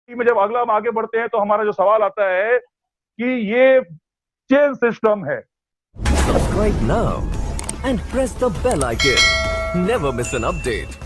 में जब अगला हम आगे बढ़ते हैं तो हमारा जो सवाल आता है कि ये चेन सिस्टम है। Subscribe now and press the bell icon. Never miss an update.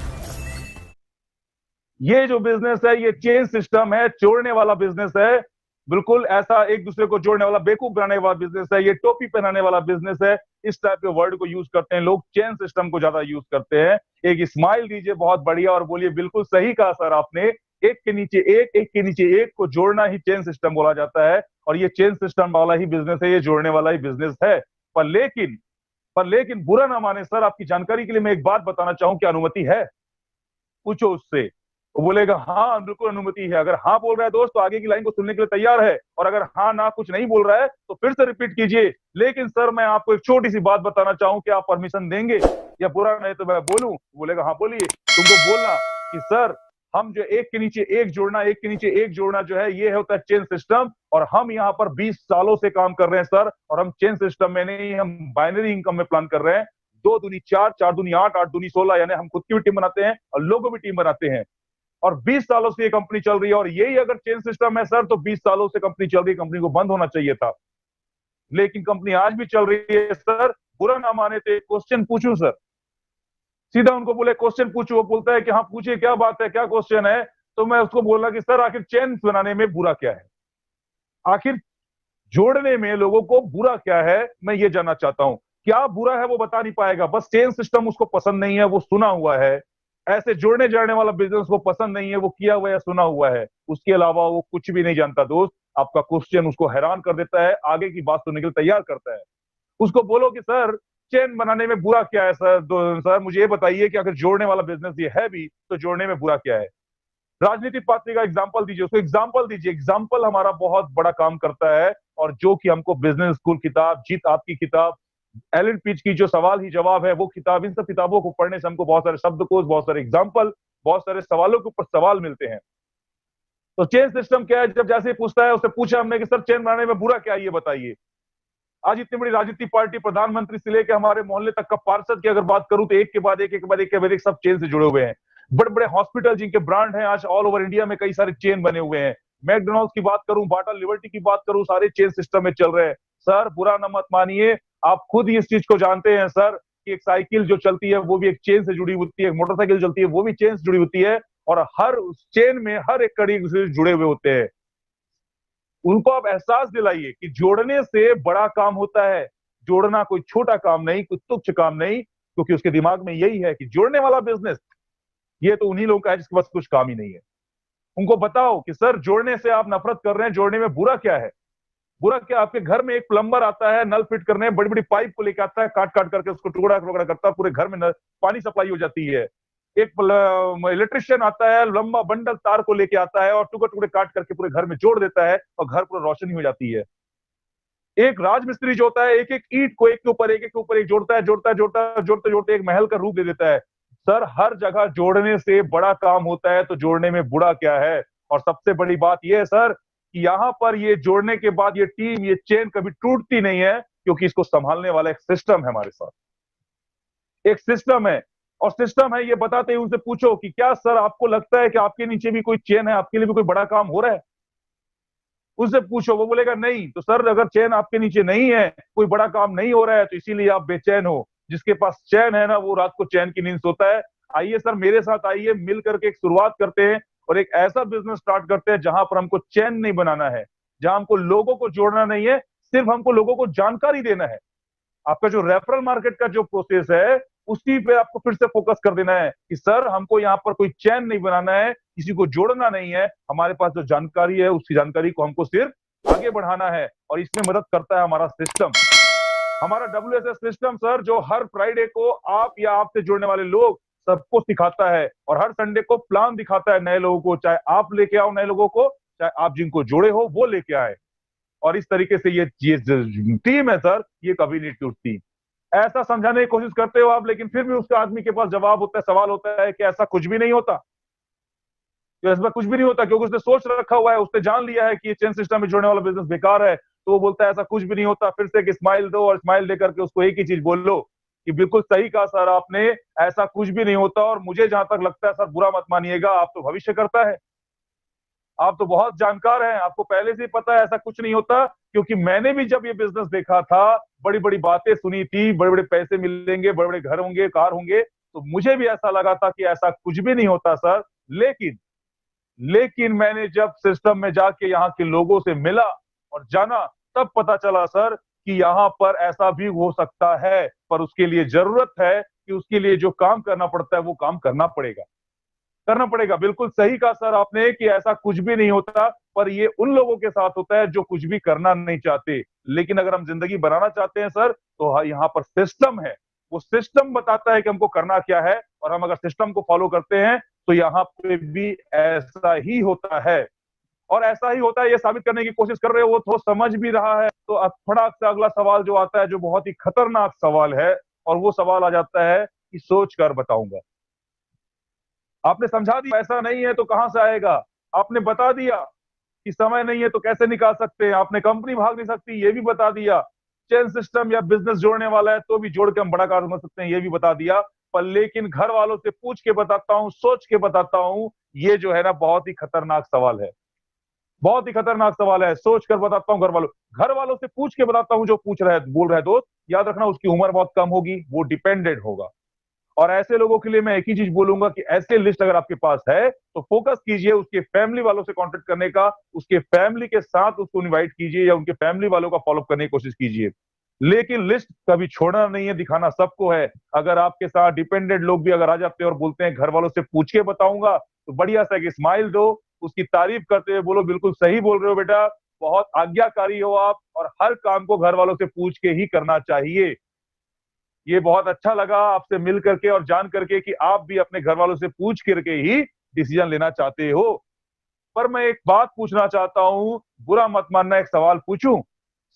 ये जो बिजनेस है ये चेन सिस्टम है, जोड़ने वाला बिजनेस है। बिल्कुल ऐसा एक दूसरे को जोड़ने वाला, बेवकूफ बनाने वाला बिजनेस है, ये टोपी पहनाने वाला बिजनेस है। इस टाइप के वर्ड को यूज करते हैं लोग, चेन सिस्टम को ज्यादा यूज करते हैं। एक स्माइल दीजिए बहुत बढ़िया और बोलिए बिल्कुल सही कहा सर आपने, एक के नीचे एक के नीचे एक को जोड़ना ही चेन सिस्टम बोला जाता है। और ये चेन सिस्टम वाला ही बिजनेस है, ये जोड़ने वाला ही बिजनेस है। पर लेकिन पर लेकिन बुरा ना माने सर, आपकी जानकारी के लिए मैं एक बात बताना चाहूं कि अनुमति है, पूछो उससे। वो बोलेगा हाँ बिल्कुल अनुमति है। अगर हाँ बोल रहा है दोस्त तो आगे की लाइन को सुनने के लिए तैयार है, और अगर हाँ ना कुछ नहीं बोल रहा है तो फिर से रिपीट कीजिए। लेकिन सर मैं आपको एक छोटी सी बात बताना चाहूं कि आप परमिशन देंगे या बुरा नहीं तो मैं बोलूं? बोलेगा हाँ बोलिए। तुमको बोलना कि सर हम जो एक के नीचे एक जोड़ना, एक के नीचे एक जोड़ना जो है ये होता है चेन सिस्टम, और हम यहाँ पर 20 सालों से काम कर रहे हैं सर। और हम चेन सिस्टम में नहीं, हम बाइनरी इनकम में प्लान कर रहे हैं। 2 दूनी 4, 4 दूनी 8, 8 दूनी 16, यानी हम खुद की भी टीम बनाते हैं और लोगों भी टीम बनाते हैं। और 20 सालों से ये कंपनी चल रही है, और यही अगर चेन सिस्टम है सर तो 20 सालों से कंपनी चल रही है, कंपनी को बंद होना चाहिए था। लेकिन कंपनी आज भी चल रही है सर। बुरा ना माने तो एक क्वेश्चन पूछूं सर, सीधा उनको बोले क्वेश्चन पूछो, वो बोलता है कि हाँ पूछिए क्या बात है, क्या क्वेश्चन है। तो मैं उसको बोला कि सर आखिर चेन बनाने में बुरा क्या है, आखिर जोड़ने में लोगों को बुरा क्या है, मैं ये जानना चाहता हूं। क्या बुरा है वो बता नहीं पाएगा, बस चेन सिस्टम उसको पसंद नहीं है, वो सुना हुआ है। ऐसे जोड़ने जाने वाला बिजनेस को पसंद नहीं है, वो किया हुआ है, सुना हुआ है। उसके अलावा वो कुछ भी नहीं जानता दोस्त। आपका क्वेश्चन उसको हैरान कर देता है, आगे की बात सुनने के लिए तैयार करता है। उसको बोलो कि सर चेन बनाने में बुरा क्या है सर, सर मुझे ये बताइए कि अगर जोड़ने वाला बिजनेस ये है भी तो जोड़ने में बुरा क्या है। राजनीतिक पार्टी का एग्जाम्पल दीजिए, उसको एग्जाम्पल दीजिए। एग्जाम्पल हमारा बहुत बड़ा काम करता है, और जो कि हमको बिजनेस स्कूल किताब, जीत आपकी किताब, एलन पिच की जो सवाल ही जवाब है वो किताब, इन सब किताबों को पढ़ने से हमको बहुत सारे शब्दकोश, बहुत सारे एग्जाम्पल, बहुत सारे सवालों के ऊपर सवाल मिलते हैं। तो चेन सिस्टम क्या है, जब जैसे पूछता है उससे पूछा हमने कि सर चेन बनाने में बुरा क्या है ये बताइए। आज इतनी बड़ी राजनीतिक पार्टी, प्रधानमंत्री से लेकर हमारे मोहल्ले तक का पार्षद की अगर बात करूं तो एक के बाद एक, एक के बाद एक के बाद एक सब चेन से जुड़े हुए हैं। बड़े बड़े हॉस्पिटल जिनके ब्रांड हैं आज ऑल ओवर इंडिया में, कई सारे चेन बने हुए हैं। मैकडोनल्ड्स की बात करूं, बाटा लिबर्टी की बात करूं, सारे चेन सिस्टम में चल रहे हैं। सर बुरा न मत मानिए, आप खुद ही इस चीज को जानते हैं सर कि एक साइकिल जो चलती है वो भी एक चेन से जुड़ी होती है, एक मोटरसाइकिल चलती है वो भी चेन से जुड़ी होती है, और हर चेन में हर एक कड़ी से जुड़े हुए होते हैं। उनको आप एहसास दिलाइए कि जोड़ने से बड़ा काम होता है। जोड़ना कोई छोटा काम नहीं, कोई तुच्छ काम नहीं, क्योंकि उसके दिमाग में यही है कि जोड़ने वाला बिजनेस ये तो उन्हीं लोगों का है जिसके पास कुछ काम ही नहीं है। उनको बताओ कि सर जोड़ने से आप नफरत कर रहे हैं, जोड़ने में बुरा क्या है। बुरा क्या, आपके घर में एक प्लम्बर आता है नल फिट करने, बड़ी बड़ी पाइप को लेकर आता है, काट काट करके उसको टुकड़ा टुकड़ा करता है, पूरे घर में पानी सप्लाई हो जाती है। एक इलेक्ट्रिशियन आता है, लंबा बंडल तार को लेके आता है और टुकड़े टुकड़े काट करके पूरे घर में जोड़ देता है, और घर पूरा रोशनी हो जाती है। एक राजमिस्त्री जो होता है एक एक ईंट को एक के ऊपर एक, एक के ऊपर एक जोड़ता है, जोड़ता है, जोड़ता है, जोड़ते जोड़ते एक महल का रूप दे देता है। सर हर जगह जोड़ने से बड़ा काम होता है, तो जोड़ने में बुरा क्या है। और सबसे बड़ी बात यह है सर कि यहाँ पर ये जोड़ने के बाद ये टीम, ये चेन कभी टूटती नहीं है, क्योंकि इसको संभालने वाला एक सिस्टम है हमारे साथ, एक सिस्टम है। और सिस्टम है ये बताते ही उनसे पूछो कि क्या सर आपको लगता है कि आपके नीचे भी कोई चेन है, आपके लिए भी कोई बड़ा काम हो रहा है, उससे पूछो। वो बोलेगा नहीं। तो सर अगर चैन आपके नीचे नहीं है, कोई बड़ा काम नहीं हो रहा है, तो इसीलिए आप बेचैन हो। जिसके पास चैन है ना वो रात को चैन की नींद सोता है। आइए सर मेरे साथ आइए, मिल करके एक शुरुआत करते हैं और एक ऐसा बिजनेस स्टार्ट करते हैं जहां पर हमको चैन नहीं बनाना है, जहां हमको लोगों को जोड़ना नहीं है, सिर्फ हमको लोगों को जानकारी देना है। आपका जो रेफरल मार्केट का जो प्रोसेस है उसी पे आपको फिर से फोकस कर देना है कि सर हमको यहाँ पर कोई चैन नहीं बनाना है, किसी को जोड़ना नहीं है। हमारे पास जो जानकारी है उसकी जानकारी को हमको सिर्फ आगे बढ़ाना है, और इसमें मदद करता है हमारा सिस्टम, हमारा WSS सिस्टम सर, जो हर फ्राइडे को आप या आपसे जुड़ने वाले लोग सबको सिखाता है, और हर संडे को प्लान दिखाता है नए लोगों को। चाहे आप लेके आओ नए लोगों को, चाहे आप जिनको जोड़े हो वो लेके आए। और इस तरीके से ये टीम है सर, ये कभी नहीं टूटती। ऐसा समझाने की कोशिश करते हो आप, लेकिन फिर भी उसका आदमी के पास जवाब होता है, सवाल होता है कि ऐसा कुछ भी नहीं होता। तो ऐसा कुछ भी नहीं होता क्योंकि उसने सोच रखा हुआ है, उसने जान लिया है कि ये चेन सिस्टम में जुड़ने वाला बिजनेस बेकार है। तो वो बोलता है ऐसा कुछ भी नहीं होता। फिर से एक स्माइल दो, और स्माइल दे करके उसको एक ही चीज बोलो कि बिल्कुल सही कहा सर आपने, ऐसा कुछ भी नहीं होता। और मुझे जहां तक लगता है सर, बुरा मत मानिएगा, आप तो भविष्य करता है। आप तो बहुत जानकार हैं, आपको पहले से ही पता है ऐसा कुछ नहीं होता, क्योंकि मैंने भी जब ये बिजनेस देखा था, बड़ी बड़ी बातें सुनी थी, बड़े बड़े पैसे मिलेंगे, बड़े बड़े घर होंगे, कार होंगे, तो मुझे भी ऐसा लगा था कि ऐसा कुछ भी नहीं होता सर। लेकिन लेकिन मैंने जब सिस्टम में जाके यहाँ के लोगों से मिला और जाना, तब पता चला सर कि यहाँ पर ऐसा भी हो सकता है, पर उसके लिए जरूरत है कि उसके लिए जो काम करना पड़ता है वो काम करना पड़ेगा, करना पड़ेगा। बिल्कुल सही कहा सर आपने कि ऐसा कुछ भी नहीं होता, पर ये उन लोगों के साथ होता है जो कुछ भी करना नहीं चाहते। लेकिन अगर हम जिंदगी बनाना चाहते हैं सर, तो यहाँ पर सिस्टम है, वो सिस्टम बताता है कि हमको करना क्या है, और हम अगर सिस्टम को फॉलो करते हैं तो यहाँ पे भी ऐसा ही होता है। और ऐसा ही होता है, ये साबित करने की कोशिश कर रहे हो, वो तो समझ भी रहा है। तो अब फटाक से अगला सवाल जो आता है, जो बहुत ही खतरनाक सवाल है, और वो सवाल आ जाता है कि सोच कर बताऊंगा। आपने समझा दिया ऐसा नहीं है तो कहां से आएगा, आपने बता दिया कि समय नहीं है तो कैसे निकाल सकते हैं, आपने कंपनी भाग नहीं सकती ये भी बता दिया, चेन सिस्टम या बिजनेस जोड़ने वाला है तो भी जोड़ के हम बड़ा काम कर सकते हैं ये भी बता दिया। पर लेकिन घर वालों से पूछ के बताता हूं, सोच के बताता हूं, ये जो है ना बहुत ही खतरनाक सवाल है, बहुत ही खतरनाक सवाल है। सोच कर बताता हूँ, घर वालों से पूछ के बताता हूँ, जो पूछ रहा है बोल रहा है दोस्त, याद रखना उसकी उम्र बहुत कम होगी, वो डिपेंडेंट होगा। और ऐसे लोगों के लिए मैं एक ही चीज बोलूंगा कि ऐसे लिस्ट अगर आपके पास है तो फोकस कीजिए उसके फैमिली वालों से कांटेक्ट करने का, उसके फैमिली के साथ उसको इनवाइट कीजिए या उनके फैमिली वालों का फॉलोअप करने की कोशिश कीजिए। लेकिन लिस्ट कभी छोड़ना नहीं है, दिखाना सबको है। अगर आपके साथ डिपेंडेंट लोग भी अगर आ जाते हैं और बोलते हैं घर वालों से पूछ के बताऊंगा, तो बढ़िया सा एक स्माइल दो, उसकी तारीफ करते हुए बोलो बिल्कुल सही बोल रहे हो बेटा, बहुत आज्ञाकारी हो आप, और हर काम को घर वालों से पूछ के ही करना चाहिए। ये बहुत अच्छा लगा आपसे मिल करके और जान करके कि आप भी अपने घर वालों से पूछ करके ही डिसीजन लेना चाहते हो। पर मैं एक बात पूछना चाहता हूं, बुरा मत मानना, एक सवाल पूछूं,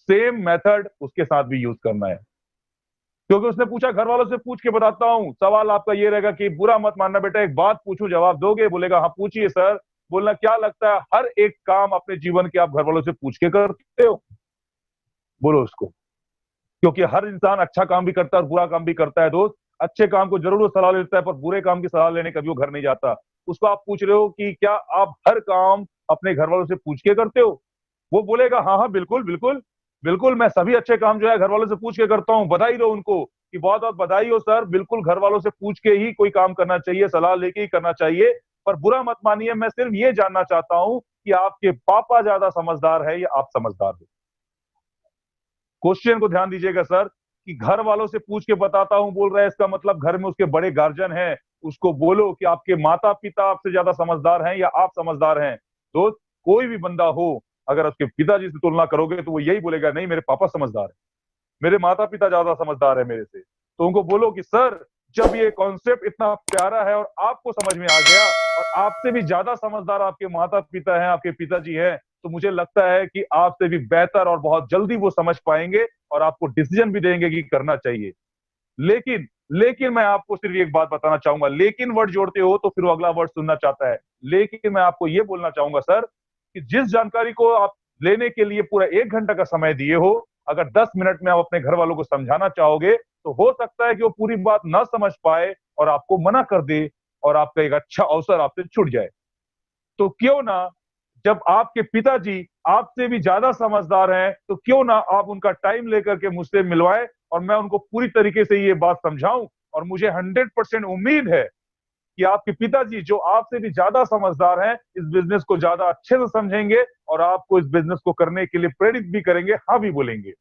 सेम मेथड उसके साथ भी यूज करना है, क्योंकि उसने पूछा घर वालों से पूछ के बताता हूं। सवाल आपका ये रहेगा कि बुरा मत मानना बेटा, एक बात पूछूं जवाब दोगे? बोलेगा हाँ पूछिए सर। बोलना क्या लगता है हर एक काम अपने जीवन के आप घर वालों से पूछ के करते हो? बोलो उसको, क्योंकि हर इंसान अच्छा काम भी करता है और बुरा काम भी करता है दोस्त। अच्छे काम को जरूर वो सलाह लेता है, पर बुरे काम की सलाह लेने कभी वो घर नहीं जाता। उसको आप पूछ रहे हो कि क्या आप हर काम अपने घर वालों से पूछ के करते हो? वो बोलेगा हाँ हाँ बिल्कुल बिल्कुल बिल्कुल, मैं सभी अच्छे काम जो है घर वालों से पूछ के करता हूँ। बधाई दो उनको कि बहुत बहुत बधाई हो सर, बिल्कुल घर वालों से पूछ के ही कोई काम करना चाहिए, सलाह लेके ही करना चाहिए। पर बुरा मत मानिए, मैं सिर्फ ये जानना चाहता हूँ कि आपके पापा ज्यादा समझदार है या आप समझदार हो? क्वेश्चन को ध्यान दीजिएगा सर, कि घर वालों से पूछ के बताता हूं बोल रहा है, इसका मतलब घर में उसके बड़े गार्जियन हैं, उसको बोलो कि आपके माता पिता आपसे ज्यादा समझदार हैं या आप समझदार हैं। दोस्त, कोई भी बंदा हो, अगर उसके पिताजी से तुलना करोगे तो वो यही बोलेगा नहीं मेरे पापा समझदार है, मेरे माता पिता ज्यादा समझदार है मेरे से। तो उनको बोलो कि सर, जब ये कॉन्सेप्ट इतना प्यारा है और आपको समझ में आ गया, और आपसे भी ज्यादा समझदार आपके माता पिता हैं, आपके पिताजी हैं, तो मुझे लगता है कि आपसे भी बेहतर और बहुत जल्दी वो समझ पाएंगे और आपको डिसीजन भी देंगे कि करना चाहिए। लेकिन लेकिन मैं आपको सिर्फ एक बात बताना चाहूंगा, लेकिन वर्ड जोड़ते हो तो फिर वो अगला वर्ड सुनना चाहता है। लेकिन मैं आपको ये बोलना चाहूंगा सर, कि जिस जानकारी को आप लेने के लिए पूरा 1 घंटा का समय दिए हो, अगर 10 मिनट में आप अपने घर वालों को समझाना चाहोगे, तो हो सकता है कि वो पूरी बात ना समझ पाए और आपको मना कर दे, और आपका एक अच्छा अवसर आपसे छूट जाए। तो क्यों ना, जब आपके पिताजी आपसे भी ज्यादा समझदार हैं, तो क्यों ना आप उनका टाइम लेकर के मुझसे मिलवाएं और मैं उनको पूरी तरीके से ये बात समझाऊं। और मुझे 100% उम्मीद है कि आपके पिताजी, जो आपसे भी ज्यादा समझदार हैं, इस बिजनेस को ज्यादा अच्छे से समझेंगे और आपको इस बिजनेस को करने के लिए प्रेरित भी करेंगे, हाँ भी बोलेंगे।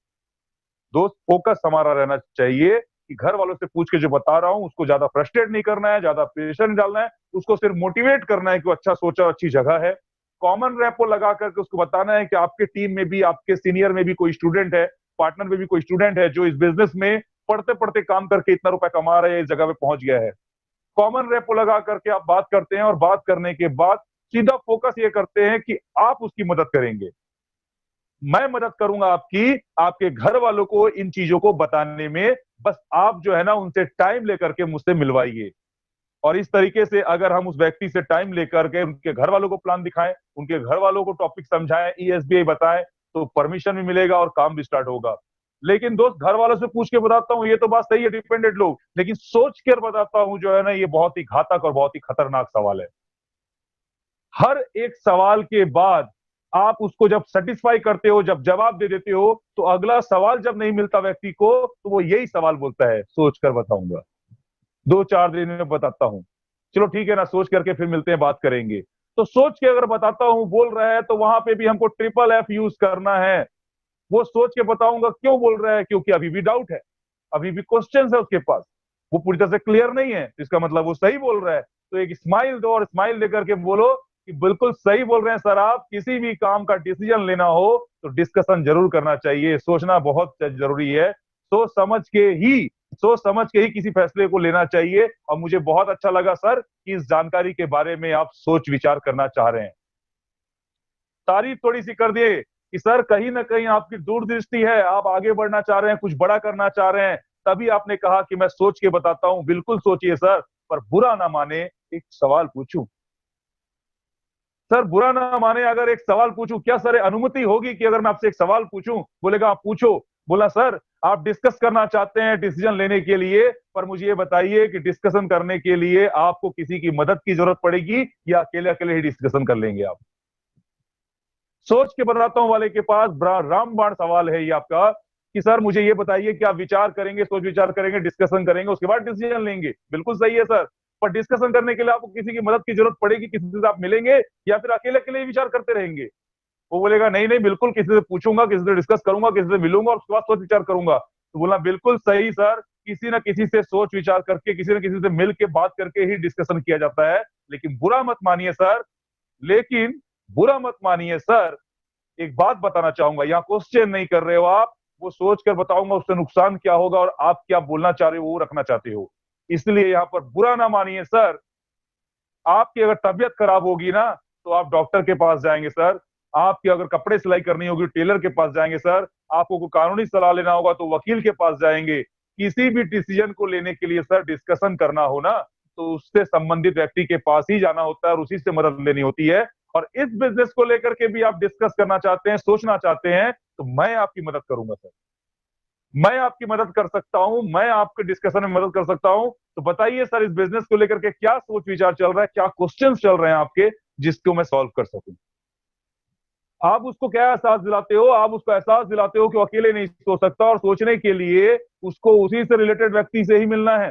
दोस्त, फोकस हमारा रहना चाहिए कि घर वालों से पूछ के जो बता रहा हूं उसको ज्यादा फ्रस्ट्रेट नहीं करना है, ज्यादा प्रेशर नहीं डालना है, उसको सिर्फ मोटिवेट करना है कि वो अच्छा सोचा, अच्छी जगह है। कॉमन रैपो लगा करके उसको बताना है कि आपके टीम में भी, आपके सीनियर में भी कोई स्टूडेंट है, पार्टनर में भी कोई स्टूडेंट है जो इस बिजनेस में पढ़ते पढ़ते काम करके इतना रुपया कमा रहे हैं, इस जगह पे पहुंच गया है। कॉमन रेपो लगा करके आप बात करते हैं और बात करने के बाद सीधा फोकस ये करते हैं कि आप उसकी मदद करेंगे, मैं मदद करूंगा आपकी, आपके घर वालों को इन चीजों को बताने में। बस आप जो है ना उनसे टाइम लेकर के मुझसे मिलवाइए। और इस तरीके से अगर हम उस व्यक्ति से टाइम लेकर के उनके घर वालों को प्लान दिखाएं, उनके घर वालों को टॉपिक समझाएं, ईएसबीआई बताएं, तो परमिशन भी मिलेगा और काम भी स्टार्ट होगा। लेकिन दोस्त, घर वालों से पूछ के बताता हूँ, ये तो बात सही है डिपेंडेंट लोग, लेकिन सोच कर बताता हूँ जो है ना, ये बहुत ही घातक और बहुत ही खतरनाक सवाल है। हर एक सवाल के बाद आप उसको जब सेटिस्फाई करते हो, जब जवाब दे देते हो, तो अगला सवाल जब नहीं मिलता व्यक्ति को तो वो यही सवाल बोलता है, सोच कर बताऊंगा, 2-4 दिन में बताता हूं। चलो ठीक है ना, सोच करके फिर मिलते हैं, बात करेंगे। तो सोच के अगर बताता हूं बोल रहा है, तो वहां पे भी हमको ट्रिपल एफ यूज करना है। वो सोच के बताऊंगा क्यों बोल रहा है, क्योंकि अभी भी डाउट है, अभी भी क्वेश्चन है उसके पास, वो पूरी तरह से क्लियर नहीं है, इसका मतलब वो सही बोल रहा है। तो एक स्माइल दो और स्माइल देकर के बोलो कि बिल्कुल सही बोल रहे हैं सर आप, किसी भी काम का डिसीजन लेना हो तो डिस्कशन जरूर करना चाहिए, सोचना बहुत जरूरी है, सोच समझ के ही सोच समझ के ही किसी फैसले को लेना चाहिए। और मुझे बहुत अच्छा लगा सर कि इस जानकारी के बारे में आप सोच विचार करना चाह रहे हैं। तारीफ थोड़ी सी कर दिए कि सर कहीं ना कहीं आपकी दूरदृष्टि है, आप आगे बढ़ना चाह रहे हैं, कुछ बड़ा करना चाह रहे हैं, तभी आपने कहा कि मैं सोच के बताता हूं। बिल्कुल सोचिए सर, पर बुरा ना माने, एक सवाल पूछूं? सर बुरा ना माने अगर एक सवाल पूछूं, क्या सर अनुमति होगी कि अगर मैं आपसे एक सवाल पूछूं? बोलेगा आप पूछो। बोला सर आप डिस्कस करना चाहते हैं डिसीजन लेने के लिए, पर मुझे ये बताइए कि डिस्कशन करने के लिए आपको किसी की मदद की जरूरत पड़ेगी या अकेले अकेले ही डिस्कशन कर लेंगे आप? सोच के बताता हूं वाले के पास रामबाण सवाल है ये आपका कि सर मुझे ये बताइए कि आप विचार करेंगे, सोच विचार करेंगे, डिस्कशन करेंगे, उसके बाद डिसीजन लेंगे। बिल्कुल सही है सर, पर डिस्कशन करने के लिए आपको किसी की मदद की जरूरत पड़ेगी, किसी से आप मिलेंगे या फिर अकेले अकेले ही विचार करते रहेंगे? वो बोलेगा नहीं नहीं बिल्कुल, किसी से पूछूंगा, किसी से डिस्कस करूंगा, किसी से मिलूंगा और उसके बाद सोच विचार करूंगा। तो बोला बिल्कुल सही सर, किसी ना किसी से सोच विचार करके, किसी ना किसी से मिल के बात करके ही डिस्कशन किया जाता है। लेकिन बुरा मत मानिए सर, लेकिन बुरा मत मानिए सर, एक बात बताना चाहूंगा, यहाँ क्वेश्चन नहीं कर रहे हो आप, वो सोच कर बताऊंगा उससे नुकसान क्या होगा और आप क्या बोलना चाह रहे हो वो रखना चाहते हो, इसलिए यहाँ पर बुरा ना मानिए सर। आपकी अगर तबीयत खराब होगी ना तो आप डॉक्टर के पास जाएंगे सर, आपकी अगर कपड़े सिलाई करनी होगी टेलर के पास जाएंगे सर, आपको कोई कानूनी सलाह लेना होगा तो वकील के पास जाएंगे। किसी भी डिसीजन को लेने के लिए सर डिस्कशन करना हो ना तो उससे संबंधित व्यक्ति के पास ही जाना होता है और उसी से मदद लेनी होती है। और इस बिजनेस को लेकर के भी आप डिस्कस करना चाहते हैं, सोचना चाहते हैं, तो मैं आपकी मदद करूंगा सर, मैं आपकी मदद कर सकता हूं, मैं आपके डिस्कशन में मदद कर सकता हूं। तो बताइए सर इस बिजनेस को लेकर के क्या सोच विचार चल रहा है, क्या क्वेश्चंस चल रहे हैं आपके जिसको मैं सॉल्व कर सकूं? आप उसको क्या एहसास दिलाते हो? आप उसको एहसास दिलाते हो कि वो अकेले नहीं सोच सकता और सोचने के लिए उसको उसी से रिलेटेड व्यक्ति से ही मिलना है,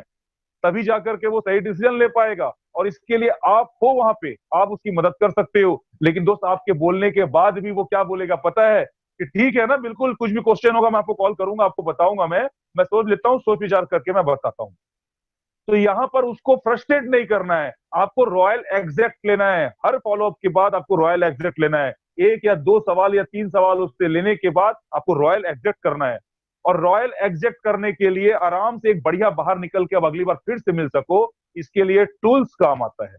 तभी जाकर के वो सही डिसीजन ले पाएगा। और इसके लिए आप हो वहां पे, आप उसकी मदद कर सकते हो। लेकिन दोस्त आपके बोलने के बाद भी वो क्या बोलेगा पता है? कि ठीक है ना, बिल्कुल कुछ भी क्वेश्चन होगा मैं आपको कॉल करूंगा, आपको बताऊंगा, मैं सोच लेता हूँ, सोच विचार करके मैं बताता हूँ। तो यहां पर उसको फ्रस्ट्रेट नहीं करना है, आपको रॉयल एग्जैक्ट लेना है। हर फॉलोअप के बाद आपको रॉयल एग्जैक्ट लेना है, एक या दो सवाल या तीन सवाल उससे लेने के बाद आपको रॉयल एग्जैक्ट करना है। और रॉयल एग्जैक्ट करने के लिए आराम से एक बढ़िया बाहर निकल के अब अगली बार फिर से मिल सको, इसके लिए टूल्स काम आता है।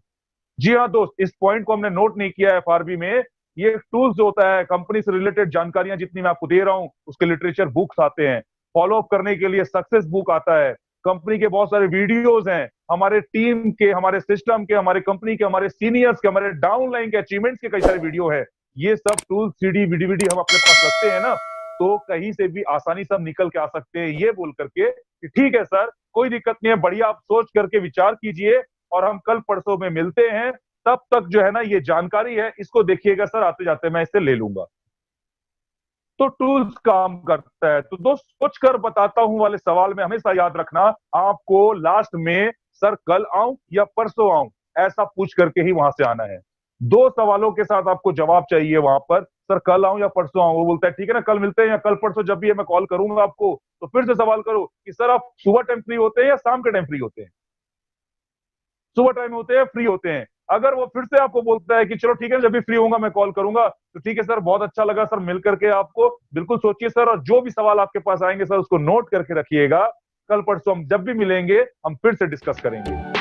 जी हाँ दोस्त, इस पॉइंट को हमने नोट नहीं किया है एफआरबी में। ये टूल्स जो होता है, कंपनी से रिलेटेड जानकारियां जितनी मैं आपको दे रहा हूं उसके लिटरेचर बुक्स आते हैं, फॉलोअप करने के लिए सक्सेस बुक आता है, कंपनी के बहुत सारे वीडियोज हैं, हमारे टीम के, हमारे सिस्टम के, हमारे कंपनी के, हमारे सीनियर्स के, हमारे डाउनलाइन के अचीवमेंट्स के कई सारे वीडियो है। ये सब टूल सीडी वीडीवीडी हम अपने पास रखते हैं ना, तो कहीं से भी आसानी से हम निकल के आ सकते हैं, ये बोल करके कि ठीक है सर कोई दिक्कत नहीं है, बढ़िया आप सोच करके विचार कीजिए और हम कल परसों में मिलते हैं। तब तक जो है ना ये जानकारी है इसको देखिएगा सर, आते जाते मैं इससे ले लूंगा। तो टूल्स काम करता है। तो दोस्त सोच कर बताता हूं वाले सवाल में हमेशा याद रखना, आपको लास्ट में सर कल आऊं या परसों आऊं ऐसा पूछ करके ही वहां से आना है। दो सवालों के साथ आपको जवाब चाहिए वहां पर, सर कल आऊं या परसों आऊं। वो बोलता है ठीक है ना, कल मिलते हैं या कल परसों, जब भी है मैं कॉल करूंगा आपको। तो फिर से सवाल करो कि सर आप सुबह टाइम फ्री होते हैं या शाम के टाइम फ्री होते हैं? सुबह टाइम होते हैं, फ्री होते हैं। अगर वो फिर से आपको बोलता है कि चलो ठीक है जब भी फ्री होऊंगा मैं कॉल करूंगा, तो ठीक है सर, बहुत अच्छा लगा सर मिल करके आपको, बिल्कुल सोचिए सर, और जो भी सवाल आपके पास आएंगे सर उसको नोट करके रखिएगा। कल परसों हम जब भी मिलेंगे हम फिर से डिस्कस करेंगे।